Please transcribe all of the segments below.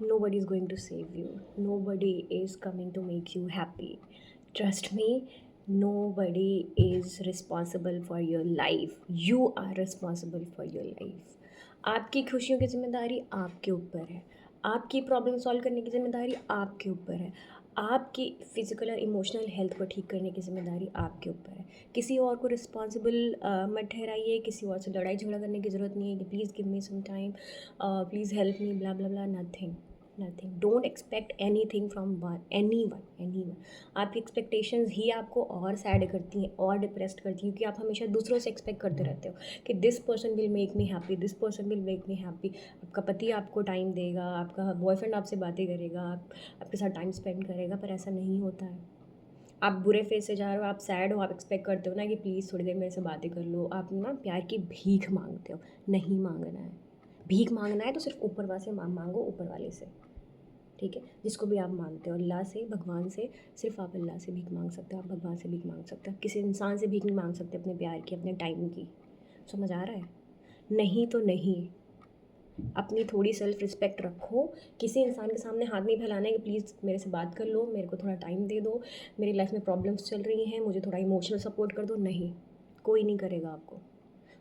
Nobody is going to save you. Nobody is coming to make you happy. Trust me, nobody is responsible for your life. You are responsible for your life. आपकी खुशियों की ज़िम्मेदारी आपके ऊपर है। आपकी problem solve करने की ज़िम्मेदारी आपके ऊपर है। आपकी फ़िज़िकल और इमोशनल हेल्थ को ठीक करने की ज़िम्मेदारी आपके ऊपर है। किसी और को रिस्पॉन्सिबल मत ठहराइए। किसी और से लड़ाई झगड़ा करने की ज़रूरत नहीं है कि please give me some time, please help me, blah blah blah. Nothing. Don't expect anything from anyone. आपकी एक्सपेक्टेशंस ही आपको और सैड करती हैं और डिप्रेस्ड करती हैं, क्योंकि आप हमेशा दूसरों से एक्सपेक्ट करते रहते हो कि this person will make me happy, this person will make me happy. आपका पति आपको टाइम देगा, आपका बॉयफ्रेंड आपसे बातें करेगा, आपके साथ टाइम स्पेंड करेगा, पर ऐसा नहीं होता है। आप बुरे फेज से जा रहे हो, आप सैड हो, आप एक्सपेक्ट करते हो ना कि प्लीज़ थोड़ी देर मेरे से बातें कर लो। आप ना प्यार की भीख मांगते हो। नहीं मांगना है। भीख मांगना है तो सिर्फ ऊपर वाले से मांगो, ऊपर वाले से। ठीक है, जिसको भी आप मानते हो, अल्लाह से, भगवान से। सिर्फ आप अल्लाह से भीख मांग सकते हो, आप भगवान से भीख मांग सकते हो। किसी इंसान से भीख नहीं मांग सकते अपने प्यार की, अपने टाइम की। समझ आ रहा है? नहीं तो नहीं। अपनी थोड़ी सेल्फ रिस्पेक्ट रखो। किसी इंसान के सामने हाथ नहीं फैलाना है कि प्लीज़ मेरे से बात कर लो, मेरे को थोड़ा टाइम दे दो, मेरी लाइफ में प्रॉब्लम्स चल रही हैं, मुझे थोड़ा इमोशनल सपोर्ट कर दो। नहीं, कोई नहीं करेगा आपको।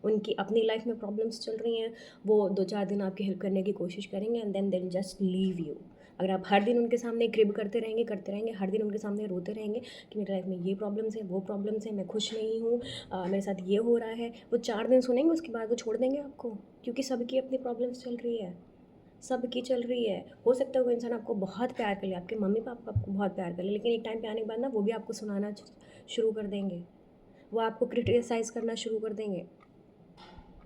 उनकी अपनी लाइफ में प्रॉब्लम्स चल रही हैं, वो 2-4 दिन आपकी हेल्प करने की कोशिश करेंगे and then they will just leave you. अगर आप हर दिन उनके सामने क्रिब करते रहेंगे, हर दिन उनके सामने रोते रहेंगे कि मेरी लाइफ में ये प्रॉब्लम्स हैं, वो प्रॉब्लम्स हैं, मैं खुश नहीं हूँ, मेरे साथ ये हो रहा है, वो 4 दिन सुनेंगे, उसके बाद वो छोड़ देंगे आपको, क्योंकि सबकी अपनी प्रॉब्लम्स चल रही है। सबकी चल रही है। हो सकता है वो इंसान आपको बहुत प्यार कर ले, आपके मम्मी-पापा आपको बहुत प्यार कर ले, लेकिन एक टाइम पे आने के बाद ना वो भी आपको सुनाना शुरू कर देंगे। वो आपको क्रिटिसाइज़ करना शुरू कर देंगे।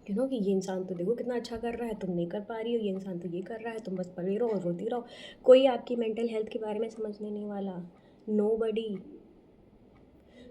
कि ये इंसान तो देखो कितना अच्छा कर रहा है, तुम नहीं कर पा रही हो, ये इंसान तो ये कर रहा है, तुम बस पड़ी रहो और रोती रहो। कोई आपकी मेंटल हेल्थ के बारे में समझने नहीं वाला। नोबडी।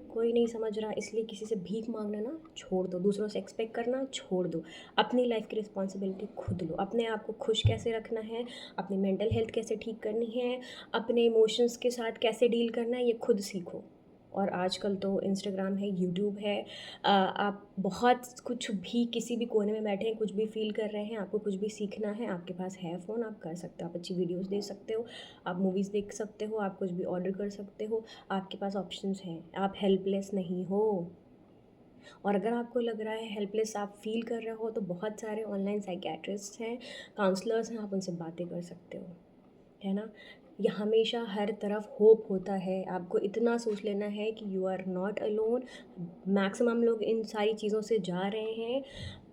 कोई नहीं समझ रहा, इसलिए किसी से भीख मांगना ना छोड़ दो, दूसरों से एक्सपेक्ट करना छोड़ दो। अपनी लाइफ की रिस्पॉन्सिबिलिटी खुद लो। अपने आप को खुश कैसे रखना है, अपनी मेंटल हेल्थ कैसे ठीक करनी है, अपने इमोशंस के साथ कैसे डील करना है, ये खुद सीखो। और आजकल तो इंस्टाग्राम है, यूट्यूब है, आप बहुत कुछ भी किसी भी कोने में बैठे हैं, कुछ भी फ़ील कर रहे हैं, आपको कुछ भी सीखना है, आपके पास है फ़ोन, आप कर सकते हो। आप अच्छी वीडियोज़ देख सकते हो, आप मूवीज़ देख सकते हो, आप कुछ भी ऑर्डर कर सकते हो। आपके पास ऑप्शंस हैं, आप हेल्पलेस नहीं हो। और अगर आपको लग रहा है हेल्पलेस आप फ़ील कर रहे हो, तो बहुत सारे ऑनलाइन साइकियाट्रिस्ट हैं, काउंसलर्स हैं, आप उनसे बातें कर सकते हो, है ना? ये हमेशा हर तरफ होप होता है। आपको इतना सोच लेना है कि you are not alone. Maximum लोग इन सारी चीज़ों से जा रहे हैं,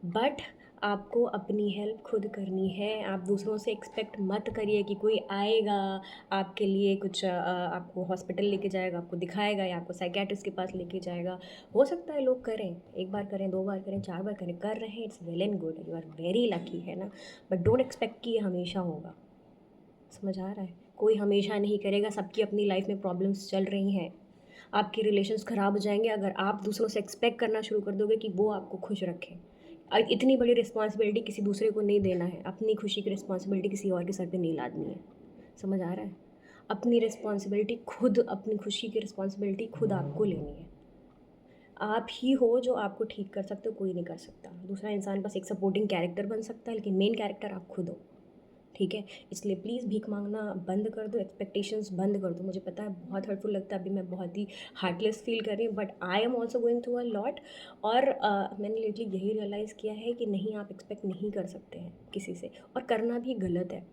बट आपको अपनी हेल्प खुद करनी है। आप दूसरों से एक्सपेक्ट मत करिए कि कोई आएगा आपके लिए कुछ आपको हॉस्पिटल लेके जाएगा, आपको दिखाएगा या आपको साइकियाट्रिस्ट के पास लेके जाएगा। हो सकता है लोग करें, 1 बार करें, 2 बार करें, 4 बार करें, कर रहे हैं, it's well and good, you are very lucky, है ना? बट डोंट एक्सपेक्ट कि ये हमेशा होगा। समझ आ रहा है? कोई हमेशा नहीं करेगा, सबकी अपनी लाइफ में प्रॉब्लम्स चल रही हैं। आपके रिलेशंस ख़राब हो जाएँगे अगर आप दूसरों से एक्सपेक्ट करना शुरू कर दोगे कि वो आपको खुश रखें। इतनी बड़ी रिस्पॉन्सिबिलिटी किसी दूसरे को नहीं देना है, अपनी खुशी की रिस्पॉन्सिबिलिटी किसी और के सर पे नहीं लादनी है। समझ आ रहा है? अपनी रिस्पॉन्सिबिलिटी खुद, अपनी खुशी की रिस्पॉन्सिबिलिटी खुद आपको लेनी है। आप ही हो जो आपको ठीक कर सकते हो, कोई नहीं कर सकता। दूसरा इंसान बस एक सपोर्टिंग कैरेक्टर बन सकता है, लेकिन मेन कैरेक्टर आप खुद हो। ठीक है? इसलिए प्लीज़ भीख माँगना बंद कर दो, एक्सपेक्टेशंस बंद कर दो। मुझे पता है बहुत हर्टफुल लगता है, अभी मैं बहुत ही हार्टलेस फ़ील कर रही हूँ, but I am also going through a lot. और मैंने लेटली यही रियलाइज़ किया है कि नहीं, आप एक्सपेक्ट नहीं कर सकते हैं किसी से, और करना भी गलत है।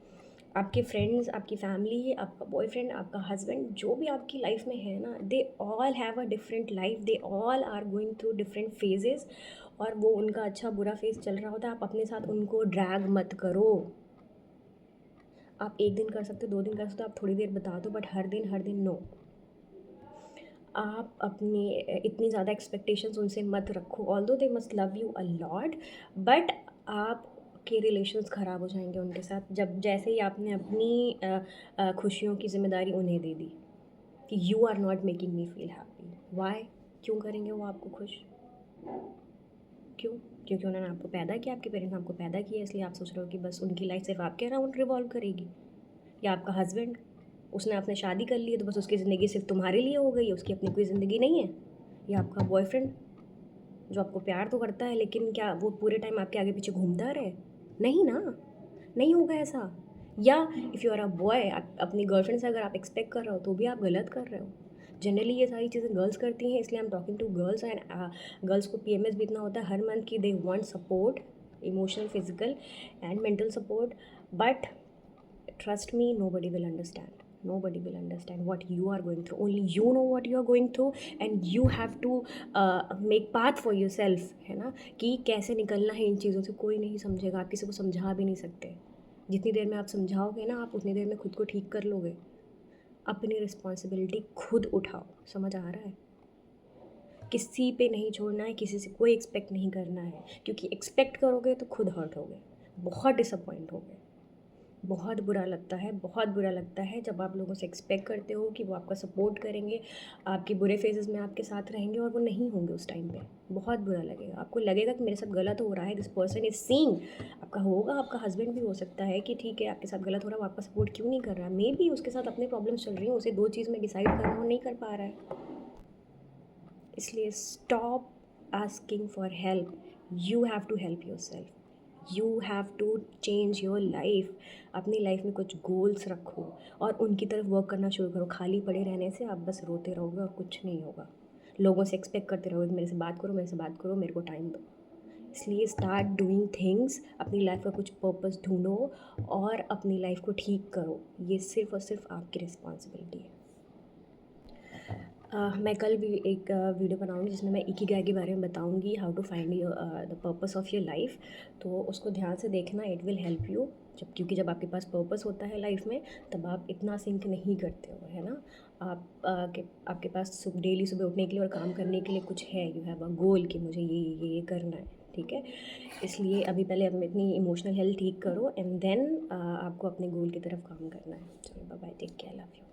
आपके फ्रेंड्स, आपकी फैमिली, आपका बॉयफ्रेंड, आपका हस्बैंड, जो भी आपकी लाइफ में है ना, they all have a different life, they all are going through different phases, और वो उनका अच्छा बुरा फेज़ चल रहा होता है। आप अपने साथ उनको ड्रैग मत करो। आप 1 दिन कर सकते हो, 2 दिन कर सकते हो, आप थोड़ी देर बता दो, बट हर दिन नो। आप अपनी इतनी ज़्यादा एक्सपेक्टेशंस उनसे मत रखो। Although they must love you a lot, but आपके रिलेशंस ख़राब हो जाएंगे उनके साथ, जब जैसे ही आपने अपनी खुशियों की ज़िम्मेदारी उन्हें दे दी कि you are not making me feel happy. Why? क्यों करेंगे वो आपको खुश? क्यों? क्योंकि उन्होंने आपको पैदा किया, आपके पेरेंट्स ने आपको पैदा किया, इसलिए आप सोच रहे हो कि बस उनकी लाइफ सिर्फ आपके अराउंड रिवॉल्व करेगी? या आपका हस्बैंड, उसने आपने शादी कर ली है तो बस उसकी ज़िंदगी सिर्फ तुम्हारे लिए हो गई है, उसकी अपनी कोई ज़िंदगी नहीं है? या आपका बॉयफ्रेंड, जो आपको प्यार तो करता है, लेकिन क्या वो पूरे टाइम आपके आगे पीछे घूमता रहे? नहीं ना, नहीं होगा ऐसा। या if you are a boy, अपनी गर्लफ्रेंड से अगर आप एक्सपेक्ट कर रहे हो तो भी आप गलत कर रहे हो। जनरली ये सारी चीज़ें गर्ल्स करती हैं, इसलिए I am talking to girls. And girls को पीएमएस भी इतना होता है हर मंथ की, they want support, emotional, physical and mental support, but trust me, nobody will understand. Nobody will understand what you are going through. Only you know what you are going through, and you have to make path for yourself, है ना, कि कैसे निकलना है इन चीज़ों से। कोई नहीं समझेगा, आप किसी को समझा भी नहीं सकते। जितनी देर में आप समझाओगे ना, आप उतनी देर में खुद को ठीक कर लोगे। अपनी रिस्पॉन्सिबिलिटी खुद उठाओ, समझ आ रहा है? किसी पे नहीं छोड़ना है, किसी से कोई एक्सपेक्ट नहीं करना है, क्योंकि एक्सपेक्ट करोगे तो खुद हर्ट होगे, बहुत डिसअपॉइंट होगे। बहुत बुरा लगता है, बहुत बुरा लगता है जब आप लोगों से एक्सपेक्ट करते हो कि वो आपका सपोर्ट करेंगे, आपके बुरे फेजेस में आपके साथ रहेंगे, और वो नहीं होंगे उस टाइम पे। बहुत बुरा लगेगा, आपको लगेगा कि मेरे साथ गलत हो रहा है, दिस पर्सन इज सीइंग। आपका होगा, आपका हस्बैंड भी हो सकता है कि ठीक है आपके साथ गलत हो रहा है, वो आपका सपोर्ट क्यों नहीं कर रहा है। मे बी उसके साथ अपने प्रॉब्लम्स चल रही हैं, उसे दो चीज़ में डिसाइड करना हो, नहीं कर पा रहा है। इसलिए stop asking for help, you have to help yourself, you have to change your life. अपनी लाइफ में कुछ गोल्स रखो और उनकी तरफ वर्क करना शुरू करो। खाली पड़े रहने से आप बस रोते रहोगे और कुछ नहीं होगा। लोगों से एक्सपेक्ट करते रहोगे कि मेरे से बात करो, मेरे से बात करो, मेरे को टाइम दो। इसलिए स्टार्ट डूइंग थिंग्स, अपनी लाइफ का कुछ पर्पस ढूंढो और अपनी लाइफ को ठीक करो। ये सिर्फ और सिर्फ आपकी रिस्पॉन्सिबिलिटी है। मैं कल भी एक वीडियो बनाऊंगी जिसमें मैं इकिगाई के बारे में बताऊंगी, how to find the purpose of your life. तो उसको ध्यान से देखना, इट विल हेल्प यू। क्योंकि जब आपके पास पर्पस होता है लाइफ में, तब आप इतना सिंक नहीं करते हो, है ना। आपके पास डेली सुबह उठने के लिए और काम करने के लिए कुछ है, यू हैव अ गोल कि मुझे ये करना है, ठीक है। इसलिए अभी पहले अपनी इमोशनल हेल्थ ठीक करो, एंड देन आपको अपने गोल की तरफ काम करना है। चलो bye bye, take care, love you.